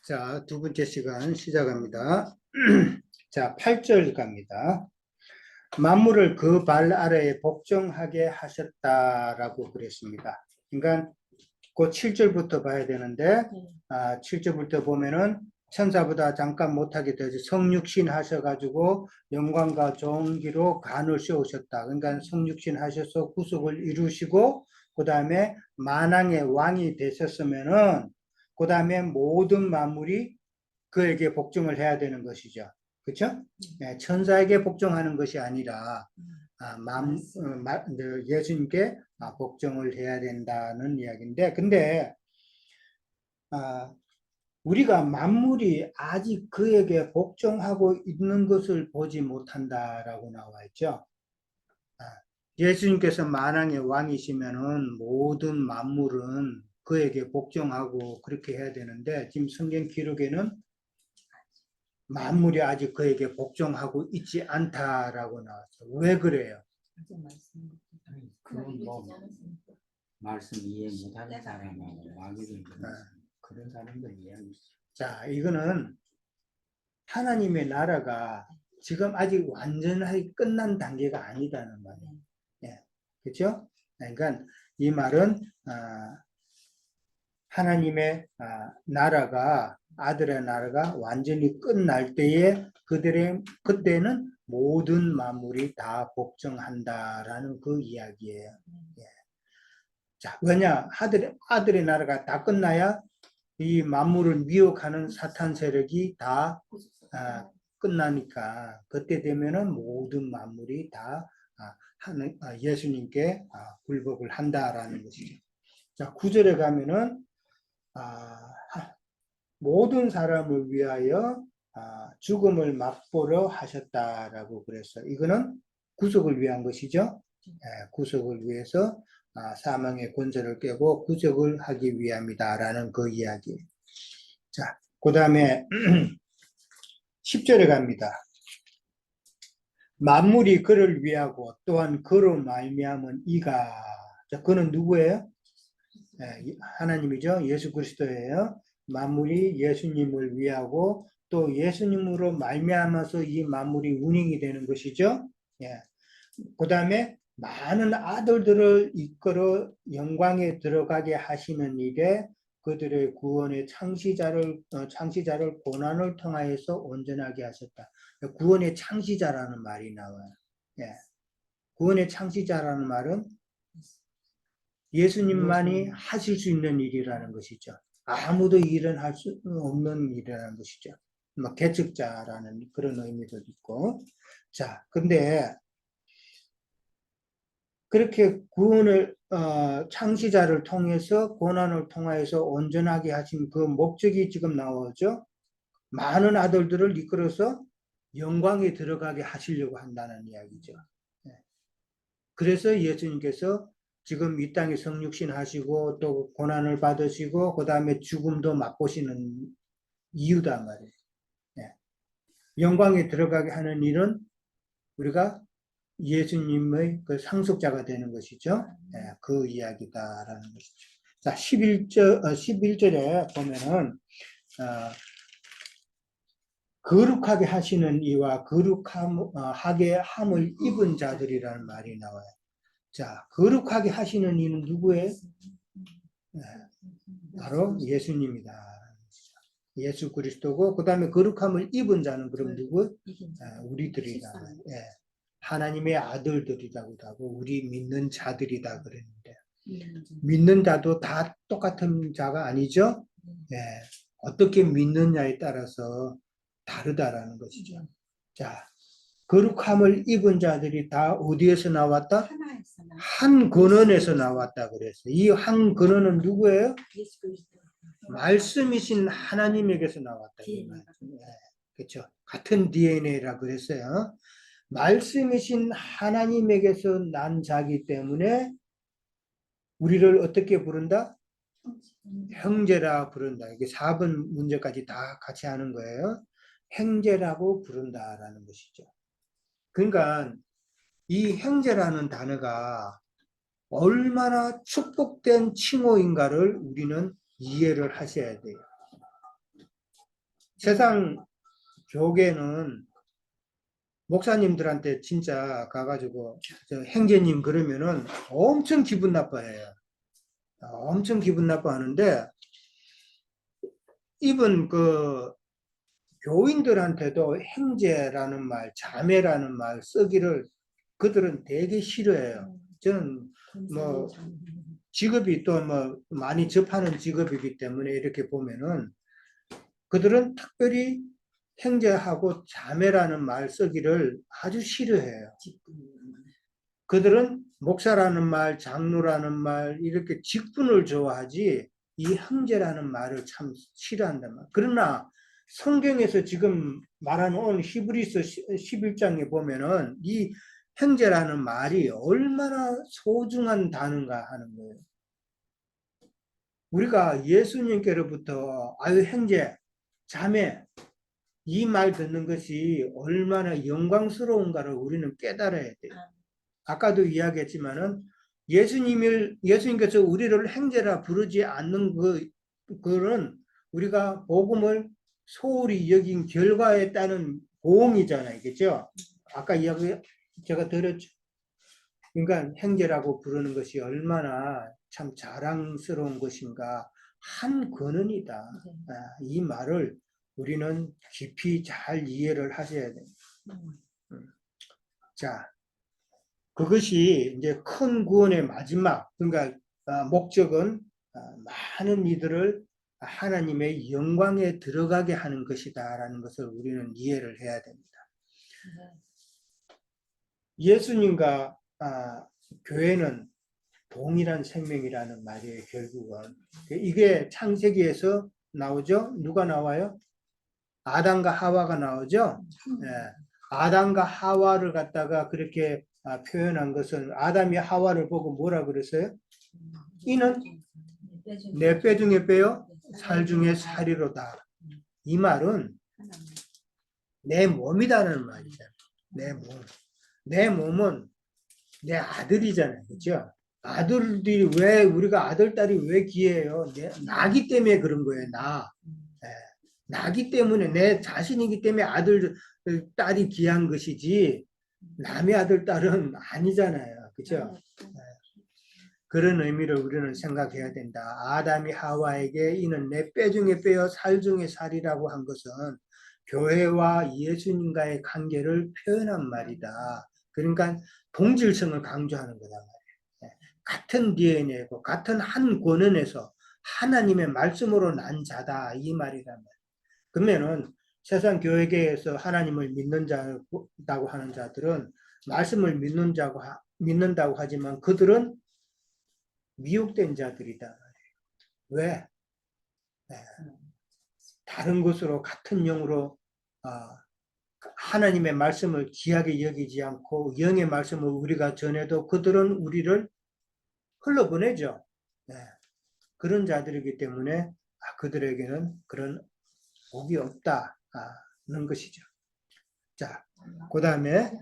자, 두 번째 시간 시작합니다. 자, 8절 갑니다. 만물을 그 발 아래에 복종하게 하셨다라고 그랬습니다. 그러니까 그 7절부터 봐야 되는데 7절부터 보면은 천사보다 잠깐 못하게 되지 성육신 하셔가지고 영광과 존귀로 간을 씌우셨다. 그러니까 성육신 하셔서 구속을 이루시고 그 다음에 만왕의 왕이 되셨으면은 그 다음에 모든 만물이 그에게 복종을 해야 되는 것이죠. 그렇죠? 네, 천사에게 복종하는 것이 아니라 예수님께 복종을 해야 된다는 이야기인데, 근데 우리가 만물이 아직 그에게 복종하고 있는 것을 보지 못한다라고 나와 있죠. 예수님께서 만왕의 왕이시면은 모든 만물은 그에게 복종하고 그렇게 해야 되는데, 지금 성경 기록에는 만물이 아직 그에게 복종하고 있지 않다라고 나왔어요. 왜 그래요? 그건 뭐 말씀 이해 못하는 사람하고 마귀들 그런 사람들 이야기죠. 자, 이거는 하나님의 나라가 지금 아직 완전하게 끝난 단계가 아니다는 말이에요. 예, 그렇죠? 그러니까 이 말은 하나님의 나라가 아들의 나라가 완전히 끝날 때에 그때는 모든 만물이 다 복종한다라는 그 이야기예요. 예. 자, 왜냐 아들의 나라가 다 끝나야 이 만물을 미혹하는 사탄 세력이 다 끝나니까 그때 되면은 모든 만물이 다 예수님께 굴복을 한다라는 것이죠. 자, 9절에 가면은 모든 사람을 위하여 죽음을 맛보려 하셨다라고 그랬어요. 이거는 구속을 위한 것이죠. 구속을 위해서 사망의 권세를 깨고 구속을 하기 위함이다라는 그 이야기. 자, 그 다음에 10절에 갑니다. 만물이 그를 위하고 또한 그로 말미암은 이가, 자, 그는 누구예요? 하나님이죠. 예수 그리스도예요. 만물이 예수님을 위하고 또 예수님으로 말미암아서 이 만물이 운행이 되는 것이죠. 예. 그 다음에 많은 아들들을 이끌어 영광에 들어가게 하시는 일에 그들의 구원의 창시자를 고난을 통하여서 온전하게 하셨다. 구원의 창시자라는 말이 나와요. 예. 구원의 창시자라는 말은 예수님만이 하실 수 있는 일이라는 것이죠. 아무도 일은 할 수 없는 일이라는 것이죠. 뭐 개척자라는 그런 의미도 있고. 자, 근데 그렇게 구원을 창시자를 통해서 고난을 통하여서 온전하게 하신 그 목적이 지금 나오죠. 많은 아들들을 이끌어서 영광에 들어가게 하시려고 한다는 이야기죠. 그래서 예수님께서 지금 이 땅에 성육신 하시고 또 고난을 받으시고 그 다음에 죽음도 맛보시는 이유다 말이에요. 영광에 들어가게 하는 일은 우리가 예수님의 그 상속자가 되는 것이죠. 그 이야기다라는 것이죠. 자, 11절에 보면은 거룩하게 하시는 이와 거룩하게 함을 입은 자들이라는 말이 나와요. 자, 거룩하게 하시는 이는 누구예요? 바로 예수님이다. 예수 그리스도고 그 다음에 거룩함을 입은 자는 그럼 누구? 우리들이다. 하나님의 아들들이라고 하고 우리 믿는 자들이다 그랬는데 믿는 자도 다 똑같은 자가 아니죠. 어떻게 믿느냐에 따라서 다르다라는 것이죠. 자, 거룩함을 입은 자들이 다 어디에서 나왔다? 한 근원에서 나왔다 그랬어요. 이 한 근원은 누구예요? 말씀이신 하나님에게서 나왔다. 그렇죠. 같은 DNA라 그랬어요. 말씀이신 하나님에게서 난 자기 때문에 우리를 어떻게 부른다? 형제라 부른다. 이게 4번 문제까지 다 같이 하는 거예요. 형제라고 부른다라는 것이죠. 그러니까 이 형제라는 단어가 얼마나 축복된 칭호인가를 우리는 이해를 하셔야 돼요. 세상 교계는 목사님들한테 진짜 가가지고 저 형제님 그러면은 엄청 기분 나빠해요. 엄청 기분 나빠하는데 이번 그 교인들한테도 형제라는 말, 자매라는 말 쓰기를 그들은 되게 싫어해요. 저는 뭐 직업이 또 뭐 많이 접하는 직업이기 때문에 이렇게 보면은 그들은 특별히 형제하고 자매라는 말 쓰기를 아주 싫어해요. 그들은 목사라는 말, 장로라는 말 이렇게 직분을 좋아하지 이 형제라는 말을 참 싫어한단 말이에요. 그러나 성경에서 지금 말하는 오늘 히브리서 11장에 보면은 이 형제라는 말이 얼마나 소중한 단어인가 하는 거예요. 우리가 예수님께로부터 아유 형제, 자매 이 말 듣는 것이 얼마나 영광스러운가를 우리는 깨달아야 돼요. 아까도 이야기했지만은 예수님께서 우리를 형제라 부르지 않는 그거는 우리가 복음을 소홀히 여긴 결과에 따른 보응이잖아요. 그죠? 아까 이야기 제가 드렸죠. 그러니까 형제라고 부르는 것이 얼마나 참 자랑스러운 것인가 한 근원이다. 이 말을 우리는 깊이 잘 이해를 하셔야 됩니다. 자, 그것이 이제 큰 구원의 마지막, 그러니까 목적은 많은 이들을 하나님의 영광에 들어가게 하는 것이다라는 것을 우리는 이해를 해야 됩니다. 예수님과 교회는 동일한 생명이라는 말이에요. 결국은 이게 창세기에서 나오죠. 누가 나와요? 아담과 하와가 나오죠. 네. 아담과 하와를 갖다가 그렇게 표현한 것은 아담이 하와를 보고 뭐라 그랬어요? 이는 내 뼈 중에 뼈요, 살 중에 살이로다. 이 말은 내 몸이라는 말이잖아요. 내 몸. 내 몸은 내 아들이잖아요. 그렇죠? 아들들이 왜 우리가 아들 딸이 왜 귀해요? 나기 때문에 그런 거예요. 나. 나기 때문에 내 자신이기 때문에 아들 딸이 귀한 것이지 남의 아들 딸은 아니잖아요. 그렇죠? 그런 의미를 우리는 생각해야 된다. 아담이 하와에게 이는 내 뼈 중에 뼈요 살 중에 살이라고 한 것은 교회와 예수님과의 관계를 표현한 말이다. 그러니까 동질성을 강조하는 거다 말이에요. 같은 DNA고 같은 한 권원에서 하나님의 말씀으로 난 자다 이 말이란 말이에요. 그러면은 세상 교회계에서 하나님을 믿는 자라고 하는 자들은 말씀을 믿는다고 하지만 그들은 미혹된 자들이다 말이에요. 왜? 다른 것으로 같은 영으로 하나님의 말씀을 귀하게 여기지 않고 영의 말씀을 우리가 전해도 그들은 우리를 흘러보내죠. 그런 자들이기 때문에 그들에게는 그런 복이 없다는 것이죠. 자, 그 다음에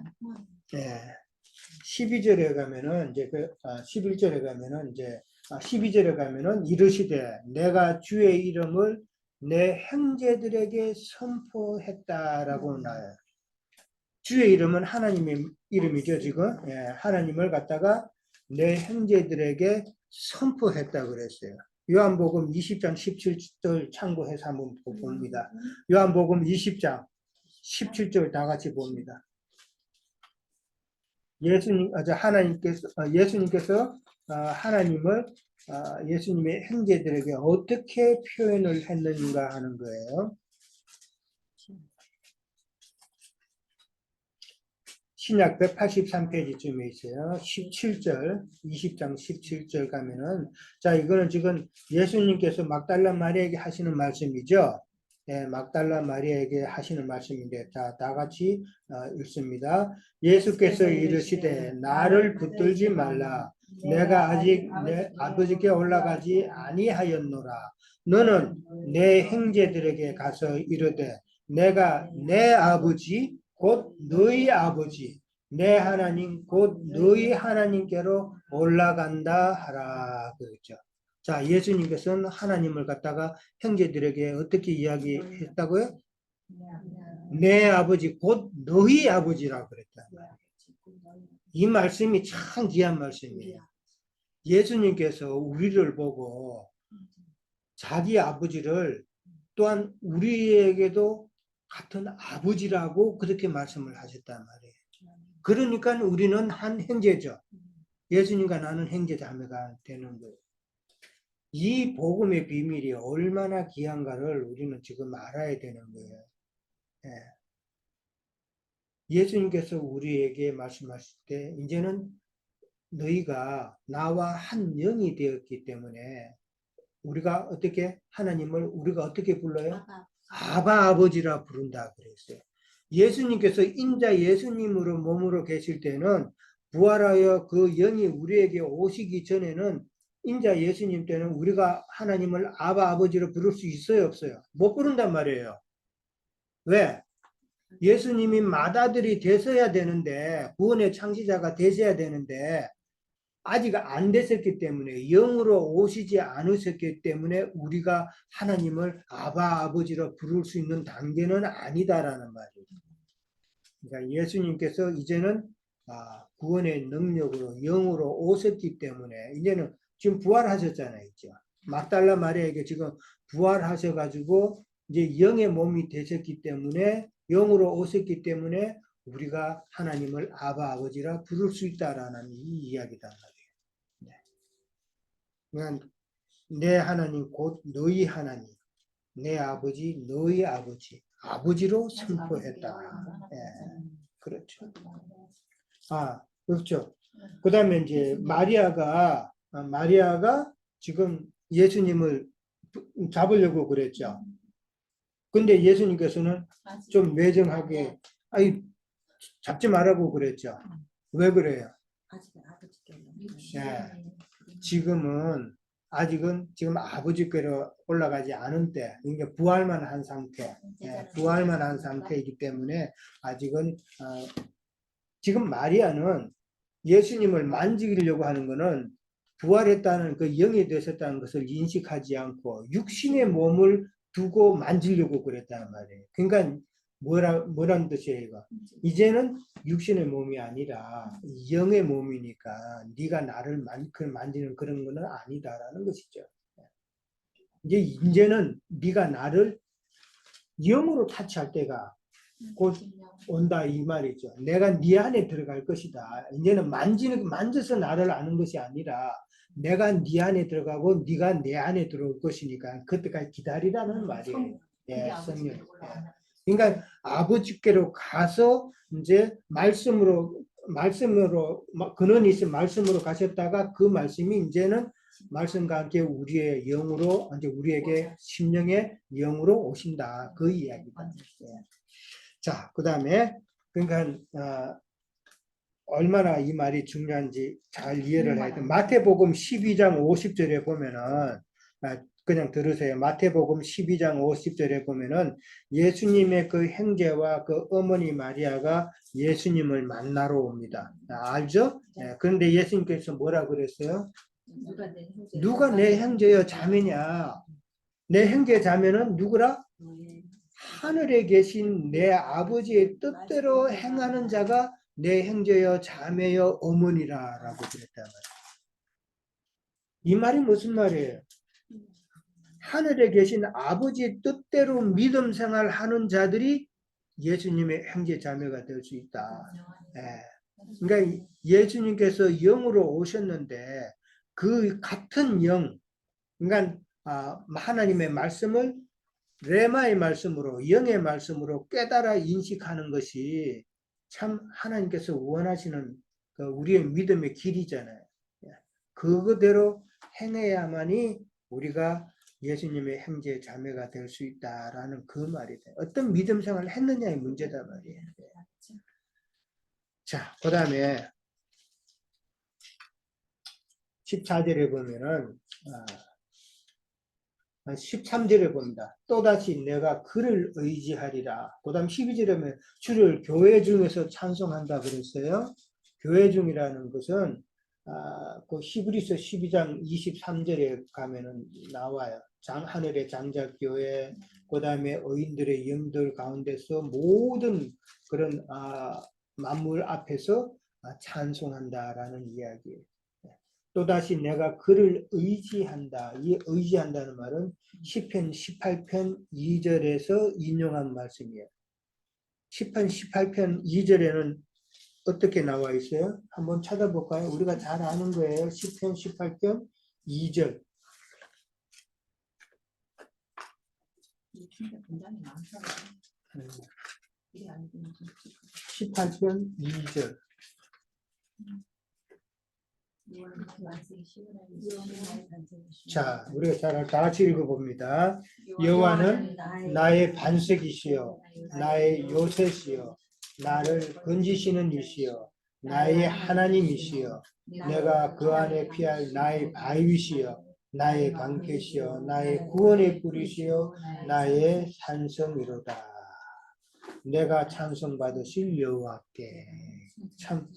12절에 가면은 이제 11절에 가면은 이제 12절에 가면은 이르시되 내가 주의 이름을 내 형제들에게 선포했다라고 나와요. 주의 이름은 하나님의 이름이죠, 지금. 하나님을 갖다가 내 형제들에게 선포했다 그랬어요. 요한복음 20장 17절 참고해서 한번 봅니다. 요한복음 20장 17절 다 같이 봅니다. 예수님께서 하나님을 예수님의 형제들에게 어떻게 표현을 했는가 하는 거예요. 신약 183페이지쯤에 있어요. 17절, 20장 17절 가면은, 자, 이거는 지금 예수님께서 막달라 마리아에게 하시는 말씀이죠. 막달라 마리아에게 하시는 말씀인데, 자, 다 같이 읽습니다. 예수께서 이르시되, 나를 붙들지 말라. 내가 아직 내 아버지께 올라가지 아니하였노라. 너는 내 형제들에게 가서 이르되, 내가 내 아버지, 곧 너희 아버지 내 하나님 곧 너희 하나님께로 올라간다 하라 그랬죠. 자, 예수님께서는 하나님을 갖다가 형제들에게 어떻게 이야기했다고요? 내 아버지 곧 너희 아버지라고 그랬다. 이 말씀이 참 귀한 말씀이에요. 예수님께서 우리를 보고 자기 아버지를 또한 우리에게도 같은 아버지라고 그렇게 말씀을 하셨단 말이에요. 그러니까 우리는 한 형제죠. 예수님과 나는 형제 자매가 되는 거예요. 이 복음의 비밀이 얼마나 귀한가를 우리는 지금 알아야 되는 거예요. 예. 예수님께서 우리에게 말씀하실 때 이제는 너희가 나와 한 영이 되었기 때문에 우리가 어떻게 하나님을 우리가 어떻게 불러요? 아바 아버지라 부른다 그랬어요. 예수님께서 인자 예수님으로 몸으로 계실 때는 부활하여 그 영이 우리에게 오시기 전에는 인자 예수님 때는 우리가 하나님을 아바 아버지로 부를 수 있어요, 없어요? 못 부른단 말이에요. 왜? 예수님이 맏아들이 되셔야 되는데 구원의 창시자가 되셔야 되는데 아직 안 됐었기 때문에 영으로 오시지 않으셨기 때문에 우리가 하나님을 아바 아버지로 부를 수 있는 단계는 아니다라는 말이에요. 그러니까 예수님께서 이제는 구원의 능력으로 영으로 오셨기 때문에 이제는 지금 부활하셨잖아요. 있죠? 막달라 마리아에게 지금 부활하셔가지고 이제 영의 몸이 되셨기 때문에 영으로 오셨기 때문에 우리가 하나님을 아바 아버지라 부를 수 있다라는 이 이야기단 말이에요. 그러니까 내 하나님 곧 너희 하나님, 내 아버지 너희 아버지, 아버지로 선포했다. 예, 그렇죠. 그렇죠. 그 다음에 이제 마리아가 지금 예수님을 잡으려고 그랬죠. 근데 예수님께서는 좀 매정하게 잡지 말라고 그랬죠. 왜 그래요? 예. 지금은 아직은 지금 아버지께로 올라가지 않은 때, 그러니까 부활만 한 상태, 부활만 한 상태이기 때문에 아직은 지금 마리아는 예수님을 만지려고 하는 것은 부활했다는 그 영이 되셨다는 것을 인식하지 않고 육신의 몸을 두고 만지려고 그랬다는 말이에요. 그러니까 뭐라는 뜻이에요, 이거? 이제는 육신의 몸이 아니라 영의 몸이니까 네가 나를 만지는 그런 거는 아니다라는 것이죠. 이제는 네가 나를 영으로 타치할 때가 곧 온다 이 말이죠. 내가 네 안에 들어갈 것이다. 이제는 만져서 나를 아는 것이 아니라 내가 네 안에 들어가고 네가 내 안에 들어올 것이니까 그때까지 기다리라는 말이에요. 예, 성령. 그러니까 아버지께로 가서 이제 말씀으로 근원이 있은 말씀으로 가셨다가 그 말씀이 이제는 말씀과 함께 우리의 영으로 이제 우리에게 심령의 영으로 오신다 그 이야기다. 예. 자, 그 다음에 그러니까 얼마나 이 말이 중요한지 잘 이해를 해야 돼. 마태복음 12장 50절에 보면은 그냥 들으세요. 마태복음 12장 50절에 보면은 예수님의 그 형제와 그 어머니 마리아가 예수님을 만나러 옵니다. 알죠? 네. 그런데 예수님께서 뭐라 그랬어요? 누가 내 형제여 자매냐? 내 형제 자매는 누구라? 하늘에 계신 내 아버지의 뜻대로 행하는 자가 내 형제여 자매여 어머니라라고 그랬단 말이에요. 이 말이 무슨 말이에요? 하늘에 계신 아버지의 뜻대로 믿음 생활하는 자들이 예수님의 형제 자매가 될 수 있다. 예. 그러니까 예수님께서 영으로 오셨는데 그 같은 영, 그러니까 하나님의 말씀을 레마의 말씀으로 영의 말씀으로 깨달아 인식하는 것이 참 하나님께서 원하시는 그 우리의 믿음의 길이잖아요. 그거대로 행해야만이 우리가 예수님의 형제 자매가 될 수 있다라는 그 말이 돼. 어떤 믿음 생활을 했느냐의 문제다 말이에요. 자, 그 다음에 14절에 보면은 13절에 봅니다. 또다시 내가 그를 의지하리라. 그 다음 12절에 보면 주를 교회 중에서 찬송한다 그랬어요. 교회 중이라는 것은 그 히브리서 12장 23절에 가면은 나와요. 하늘의 장자교회, 그 다음에 의인들의 영들 가운데서 모든 그런 만물 앞에서 찬송한다라는 이야기예요. 또다시 내가 그를 의지한다. 이 의지한다는 말은 시편 18편 2절에서 인용한 말씀이에요. 시편 18편 2절에는 어떻게 나와 있어요? 한번 찾아볼까요? 우리가 잘 아는 거예요. 시편 18편 2절. 굉장히 많더라고요. 18편 2절. 자, 우리가 다 같이 읽어봅니다. 여호와는 나의 반석이시여, 나의 요새시여, 나를 건지시는 이시여, 나의 하나님이시여, 내가 그 안에 피할 나의 바위시여, 나의 방패시여, 나의 구원의 뿌리시여, 나의 산성이로다. 내가 찬송받으실 여호와께. 참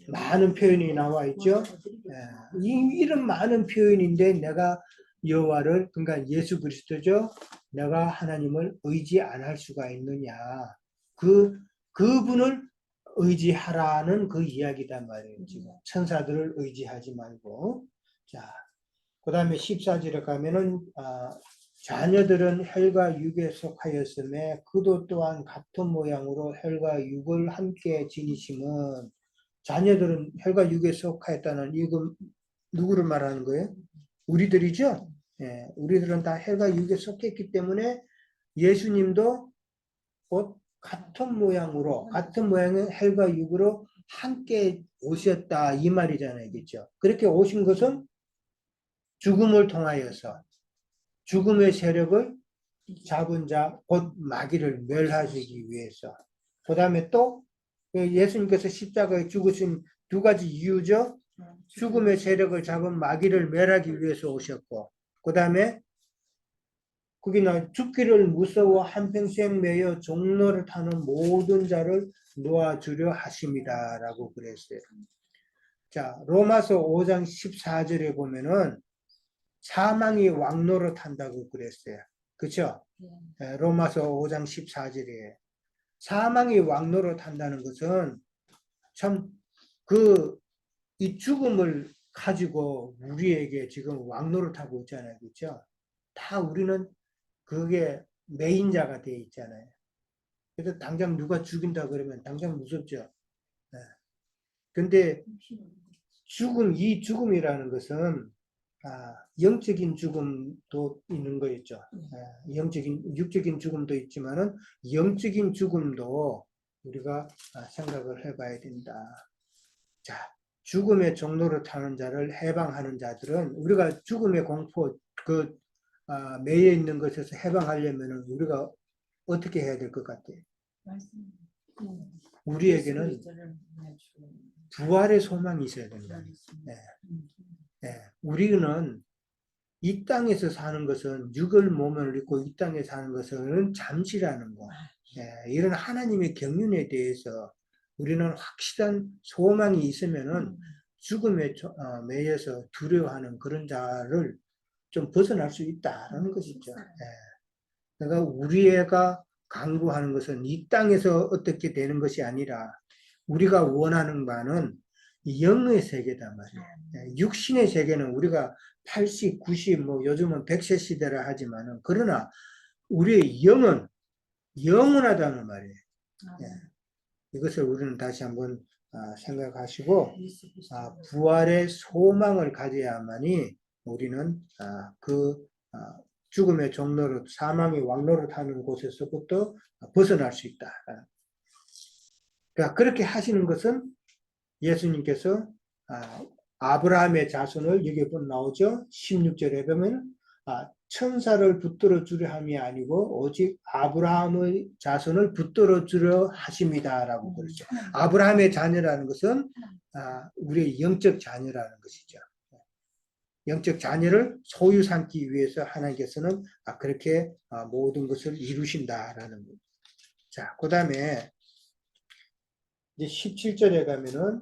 많은 표현이 나와 있죠. 이런 많은 표현인데 내가 여호와를, 그러니까 예수 그리스도죠. 내가 하나님을 의지 안 할 수가 있느냐. 그분을 의지하라는 그 이야기단 말이에요. 지금 천사들을 의지하지 말고. 자, 그 다음에 14절에 가면은 자녀들은 혈과 육에 속하였음에 그도 또한 같은 모양으로 혈과 육을 함께 지니심은, 자녀들은 혈과 육에 속하였다는 이거 누구를 말하는 거예요? 우리들이죠. 예, 우리들은 다 혈과 육에 속했기 때문에 예수님도 곧 같은 모양으로, 같은 모양의 혈과 육으로 함께 오셨다 이 말이잖아요, 그렇죠? 그렇게 오신 것은 죽음을 통하여서 죽음의 세력을 잡은 자, 곧 마귀를 멸하시기 위해서. 그 다음에 또 예수님께서 십자가에 죽으신 두 가지 이유죠. 죽음의 세력을 잡은 마귀를 멸하기 위해서 오셨고, 그 다음에 거기는 죽기를 무서워 한평생 매여 종로를 타는 모든 자를 놓아주려 하십니다 라고 그랬어요. 자, 로마서 5장 14절에 보면은 사망이 왕노릇한다고 그랬어요. 그렇죠? 로마서 5장 14절에 사망이 왕노릇한다는 것은 참 이 죽음을 가지고 우리에게 지금 왕노릇하고 있잖아요. 그렇죠? 다 우리는 그게 메인자가 되어 있잖아요. 그래서 당장 누가 죽인다 그러면 당장 무섭죠. 근데 이 죽음이라는 것은 영적인 죽음도 있는 거였죠. 육적인 죽음도 있지만은 영적인 죽음도 우리가 생각을 해봐야 된다. 자, 죽음의 종로를 타는 자를 해방하는 자들은 우리가 죽음의 공포 매여 있는 것에서 해방하려면은 우리가 어떻게 해야 될 것 같아요? 우리에게는 부활의 소망이 있어야 된다. 우리는 이 땅에서 사는 것은 육을 몸을 입고 이 땅에 사는 것은 잠시라는 거. 이런 하나님의 경륜에 대해서 우리는 확실한 소망이 있으면은 죽음에 매여서 두려워하는 그런 자를 좀 벗어날 수 있다는 것이죠. 그러니까 우리가 강구하는 것은 이 땅에서 어떻게 되는 것이 아니라 우리가 원하는 바는 영의 세계단 말이에요. 육신의 세계는 우리가 80, 90, 요즘은 100세 시대라 하지만은, 그러나 우리의 영은 영원하다는 말이에요. 이것을 우리는 다시 한번 생각하시고, 부활의 소망을 가져야만이 우리는 죽음의 종로를, 사망의 왕노를 하는 곳에서부터 벗어날 수 있다. 그러니까 그렇게 하시는 것은 예수님께서 아브라함의 자손을, 여기 나오죠. 16절에 보면 천사를 붙들어 주려 함이 아니고 오직 아브라함의 자손을 붙들어 주려 하십니다 라고 그러죠. 아브라함의 자녀라는 것은 우리의 영적 자녀라는 것이죠. 영적 자녀를 소유 삼기 위해서 하나님께서는 그렇게 모든 것을 이루신다라는 거죠. 자, 그 다음에 이제 17절에 가면은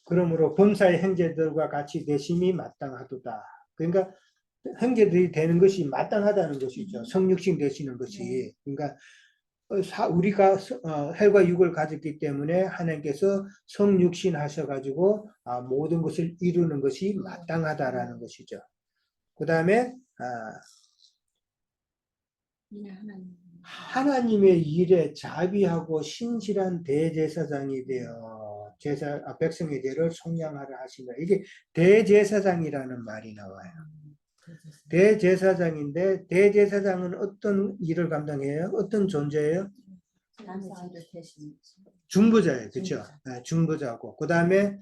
그러므로 범사의 형제들과 같이 되심이 마땅하도다. 그러니까 형제들이 되는 것이 마땅하다는 것이죠. 성육신 되시는 것이. 그러니까 우리가 혈과 육을 가졌기 때문에 하나님께서 성육신 하셔가지고 모든 것을 이루는 것이 마땅하다라는 것이죠. 그 다음에 하나님의 일에 자비하고 신실한 대제사장이 되어 백성의 죄를 속량하라 하신다. 이게 대제사장이라는 말이 나와요. 대제사장인데 대제사장은 어떤 일을 감당해요? 어떤 존재예요? 중보자예요. 그렇죠? 중보자고. 그 다음에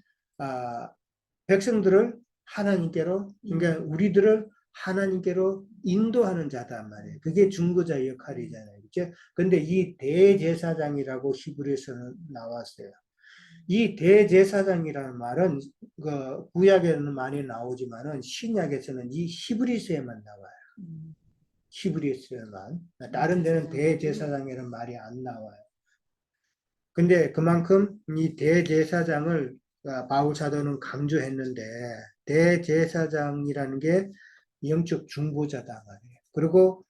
백성들을 하나님께로, 그러니까 우리들을 하나님께로 인도하는 자단 말이에요. 그게 중보자 역할이잖아요. 그렇죠? 근데 이 대제사장이라고 히브리서는 나왔어요. 이 대제사장이라는 말은 그 구약에는 많이 나오지만은 신약에서는 이 히브리서에만 나와요. 히브리서에만. 다른 데는 대제사장이라는 말이 안 나와요. 근데 그만큼 이 대제사장을 바울 사도는 강조했는데 대제사장이라는 게 영적 중보자다 말이에요. 그리고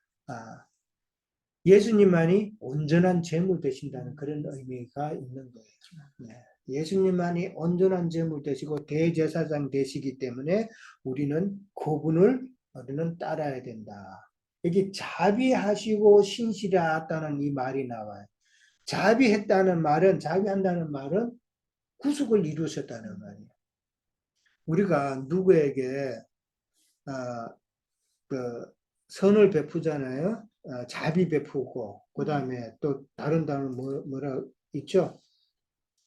예수님만이 온전한 제물 되신다는 그런 의미가 있는 거예요. 네. 예수님만이 온전한 제물 되시고 대제사장 되시기 때문에 우리는 그분을 우리는 따라야 된다. 여기 자비하시고 신실하다는 이 말이 나와요. 자비한다는 말은 구속을 이루셨다는 말이에요. 우리가 누구에게 그 선을 베푸잖아요. 자비 베푸고 그 다음에 또 다른 단어 뭐라 있죠?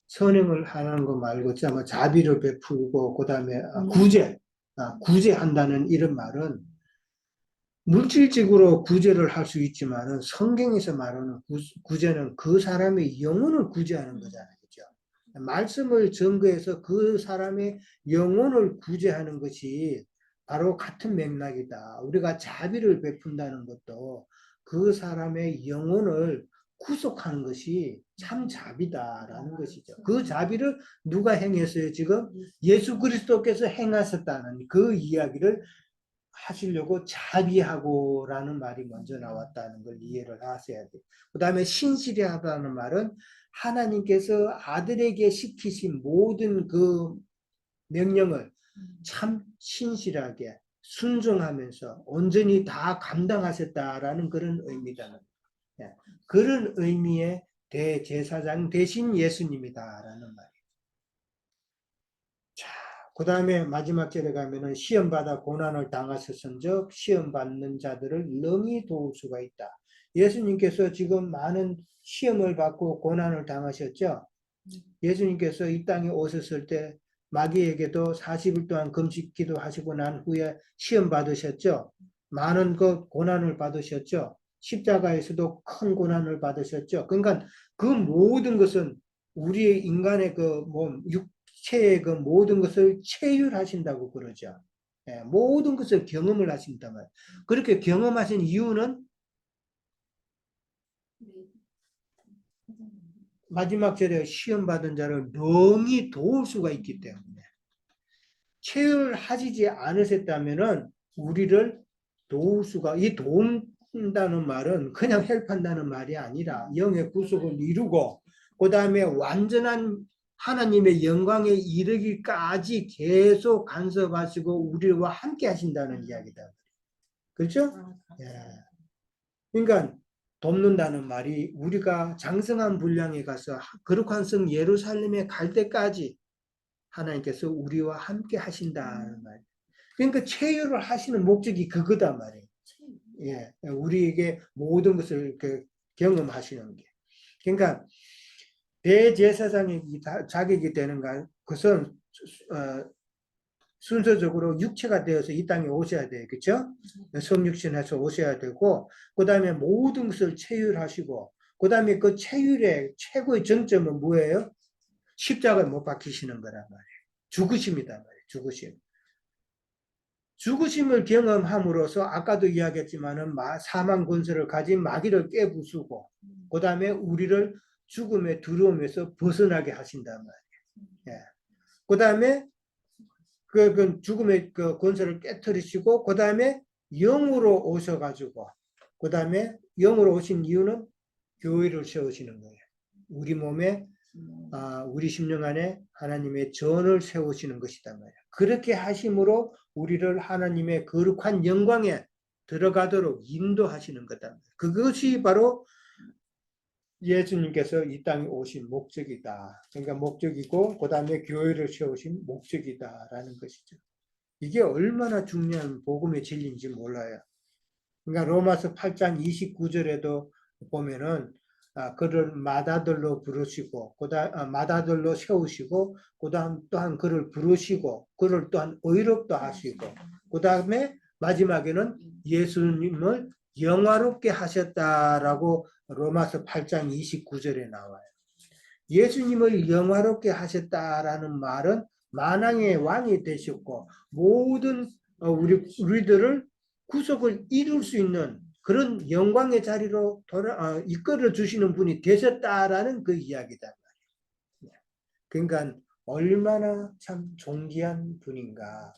선행을 하는 거 말고 자비를 베푸고 그 다음에 구제한다는 이런 말은 물질적으로 구제를 할 수 있지만은 성경에서 말하는 구제는 그 사람의 영혼을 구제하는 거잖아요. 그죠? 말씀을 증거해서 그 사람의 영혼을 구제하는 것이 바로 같은 맥락이다. 우리가 자비를 베푼다는 것도 그 사람의 영혼을 구속하는 것이 참 자비다라는 것이죠. 그 자비를 누가 행했어요? 지금 예수 그리스도께서 행하셨다는 그 이야기를 하시려고 자비하고라는 말이 먼저 나왔다는 걸 이해를 하셔야 돼요. 그 다음에 신실하다는 말은 하나님께서 아들에게 시키신 모든 그 명령을 참 신실하게 순종하면서 온전히 다 감당하셨다라는 그런 의미다. 그런 의미의 대제사장 대신 예수님이다라는 말이에요. 자, 그 다음에 마지막 절에 가면은 시험받아 고난을 당하셨은즉 시험받는 자들을 능히 도울 수가 있다. 예수님께서 지금 많은 시험을 받고 고난을 당하셨죠. 예수님께서 이 땅에 오셨을 때 마귀에게도 40일 동안 금식 기도하시고 난 후에 시험 받으셨죠. 많은 그 고난을 받으셨죠. 십자가에서도 큰 고난을 받으셨죠. 그러니까 그 모든 것은 우리의 인간의 그 몸, 육체의 그 모든 것을 체휼하신다고 그러죠. 예, 모든 것을 경험을 하신단 말이에요. 그렇게 경험하신 이유는 마지막 절에 시험 받은 자를 능히 도울 수가 있기 때문에 체휼하시지 않으셨다면은 우리를 도울 수가, 이 도운다는 말은 그냥 헬판다는 말이 아니라 영의 구속을 이루고 그 다음에 완전한 하나님의 영광에 이르기까지 계속 간섭하시고 우리와 함께 하신다는 이야기다. 그렇죠? 예. 그러니까 돕는다는 말이 우리가 장성한 분량에 가서 거룩한 성 예루살렘에 갈 때까지 하나님께서 우리와 함께 하신다는 말. 그러니까 체휼을 하시는 목적이 그거다 말이에요. 예, 우리에게 모든 것을 경험하시는 게. 그러니까 대제사장의 자격이 되는 것은 순서적으로 육체가 되어서 이 땅에 오셔야 돼요. 그렇죠? 성육신해서 오셔야 되고 그 다음에 모든 것을 체휼하시고 그 다음에 그 체휼의 최고의 정점은 뭐예요? 십자가에 못 박히시는 거란 말이에요. 죽으심이다 말이에요. 죽으심. 죽으심을 경험함으로써 아까도 이야기했지만은 사망 권세를 가진 마귀를 깨부수고 그 다음에 우리를 죽음의 두려움에서 벗어나게 하신단 말이에요. 예. 그 다음에 그 죽음의 그 권세를 깨뜨리시고 그 다음에 영으로 오셔가지고 그 다음에 영으로 오신 이유는 교회를 세우시는 거예요. 우리 몸에 우리 심령 안에 하나님의 전을 세우시는 것이다 말이야. 그렇게 하심으로 우리를 하나님의 거룩한 영광에 들어가도록 인도하시는 거다. 그것이 바로 예수님께서 이 땅에 오신 목적이다. 그러니까 목적이고 그 다음에 교회를 세우신 목적이다라는 것이죠. 이게 얼마나 중요한 복음의 진리인지 몰라요. 그러니까 로마서 8장 29절에도 보면은 그를 맏아들로 부르시고 맏아들로 세우시고 그다음 또한 그를 부르시고 그를 또한 의롭다 하시고 그다음에 마지막에는 예수님을 영화롭게 하셨다라고 로마서 8장 29절에 나와요. 예수님을 영화롭게 하셨다라는 말은 만왕의 왕이 되셨고 모든 우리들을 구속을 이룰 수 있는 그런 영광의 자리로 이끌어 주시는 분이 되셨다라는 그 이야기다. 그러니까 얼마나 참 존귀한 분인가.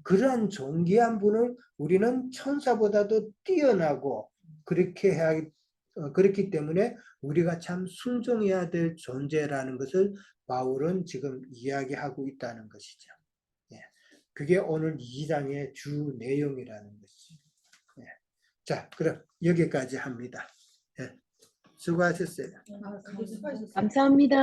그러한 존귀한 분을 우리는 천사보다도 뛰어나고 그렇기 때문에 우리가 참 순종해야 될 존재라는 것을 바울은 지금 이야기하고 있다는 것이죠. 그게 오늘 2장의 주 내용이라는 것이죠. 자, 그럼 여기까지 합니다. 수고하셨어요. 감사합니다.